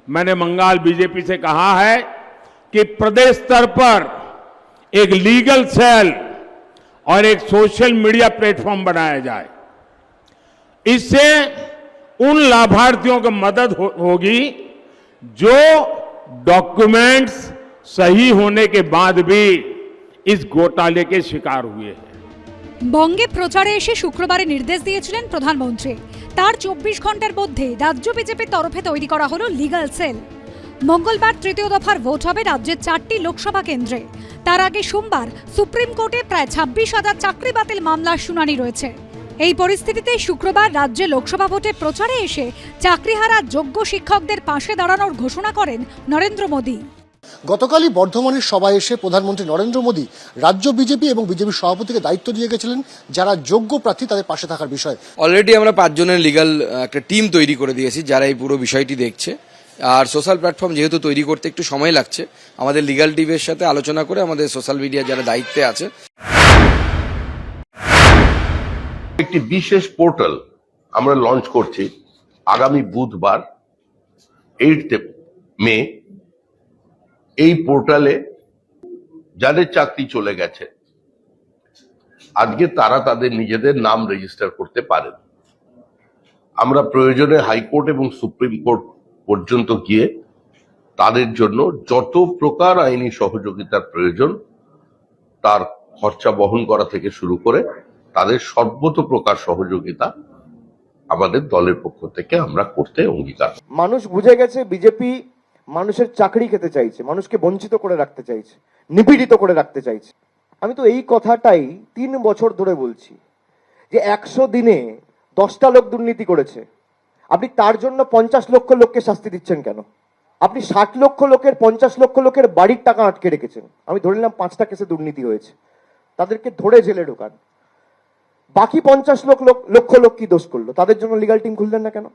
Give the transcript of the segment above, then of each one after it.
मैंने बंगाल बीजेपी से कहा है कि प्रदेश स्तर पर एक लीगल सेल और एक सोशल मीडिया प्लेटफॉर्म बनाया जाए। इससे उन लाभार्थियों को मदद होगी जो डॉक्यूमेंट्स सही होने के बाद भी इस घोटाले के शिकार हुए हैं। বঙ্গে প্রচারে এসে শুক্রবারে নির্দেশ দিয়েছিলেন প্রধানমন্ত্রী। তার 24 ঘন্টার মধ্যে রাজ্য বিজেপির তরফে তৈরি করা হলো লিগ্যাল সেল। মঙ্গলবার তৃতীয় দফার ভোট হবে রাজ্যের 4টি লোকসভা কেন্দ্রে। তার আগে সোমবার সুপ্রিম কোর্টে প্রায় 26,000 চাকরি বাতিল মামলার শুনানি রয়েছে। এই পরিস্থিতিতে শুক্রবার রাজ্যে লোকসভা ভোটে প্রচারে এসে চাকরিহারা যোগ্য শিক্ষকদের পাশে দাঁড়ানোর ঘোষণা করেন নরেন্দ্র মোদী। গতকালই বর্ধমানের সভায় এসে প্রধানমন্ত্রী নরেন্দ্র মোদী রাজ্য বিজেপি এবং বিজেপির সভাপতিকে দায়িত্ব দিয়ে গেছিলেন যারা যোগ্য প্রার্থী তাদের পাশে থাকার বিষয়ে। অলরেডি আমরা 5 জনের লিগ্যাল একটা টিম তৈরি করে দিয়েছি যারা এই পুরো বিষয়টি দেখছে। আর সোশ্যাল প্ল্যাটফর্ম যেহেতু তৈরি করতে একটু সময় লাগছে, আমাদের লিগ্যাল টিমের সাথে আলোচনা করে আমাদের সোশ্যাল মিডিয়া যারা দায়িত্বে আছে একটি বিশেষ পোর্টাল আমরা লঞ্চ করছি আগামী বুধবার 8 মে। এই পোর্টালে যাদের চাকরি চলে গেছে আজকে তারা তাদের নিজেদের নাম রেজিস্টার করতে পারেন। আমরা প্রয়োজনে হাইকোর্ট এবং সুপ্রিম কোর্ট পর্যন্ত গিয়ে তাদের জন্য যত প্রকার আইনি সহযোগিতার প্রয়োজন তার খরচা বহন করা থেকে শুরু করে তাদের সর্বত প্রকার সহযোগিতা আমাদের দলের পক্ষ থেকে আমরা করতে অঙ্গীকার। মানুষ বুঝে গেছে বিজেপি মানুষের চাকরি খেতে চাইছে, মানুষকে বঞ্চিত করে রাখতে চাইছে, নিপীড়িত করে রাখতে চাইছে। আমি তো এই কথাটাই 3 বছর ধরে বলছি যে 100 দিনে 10টা লোক দুর্নীতি করেছে, আপনি তার জন্য 50 লক্ষ লোককে শাস্তি দিচ্ছেন কেন? আপনি 60 লক্ষ লোকের 50 লক্ষ লোকের বাড়ির টাকা আটকে রেখেছেন। আমি ধরে নিলাম 5টা কেসে দুর্নীতি হয়েছে, তাদেরকে ধরে জেলে ঢোকান। বাকি 50 লক্ষ লোক কি দোষ করলো? তাদের জন্য লিগ্যাল টিম খুললেন না কেন?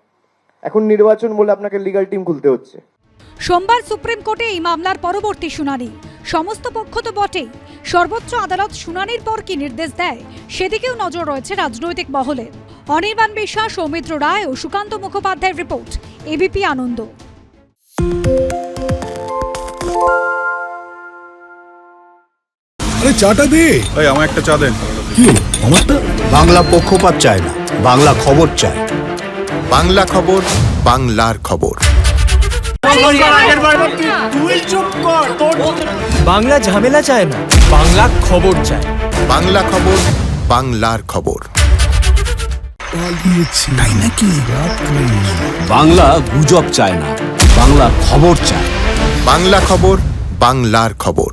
এখন নির্বাচন বলে আপনাকে লিগ্যাল টিম খুলতে হচ্ছে। সোমবার সুপ্রিম কোর্টে এই মামলার পরবর্তী শুনানি। সমস্ত পক্ষ তো বটেই, সর্বোচ্চ আদালত শুনানির পর কি নির্দেশ দেয় সেদিকেও নজর রয়েছে রাজনৈতিক মহলে। অনির্বাণ বিশ্বাস, সৌমিত্র রায় ও সুকান্ত মুখোপাধ্যায়ের রিপোর্ট, এবিপি আনন্দ। আরে চাটা দে। এই আমার একটা চা দেন। কি আমারটা? বাংলা পক্ষপাত চায় না, বাংলা খবর চায়। বাংলা খবর, বাংলার খবর। বাংলা ঝামেলা চায় না, বাংলা খবর চায়। বাংলা খবর, বাংলার খবর। তাই নাকি? বাংলা গুজব চায় না, বাংলা খবর চায়। বাংলা খবর, বাংলার খবর।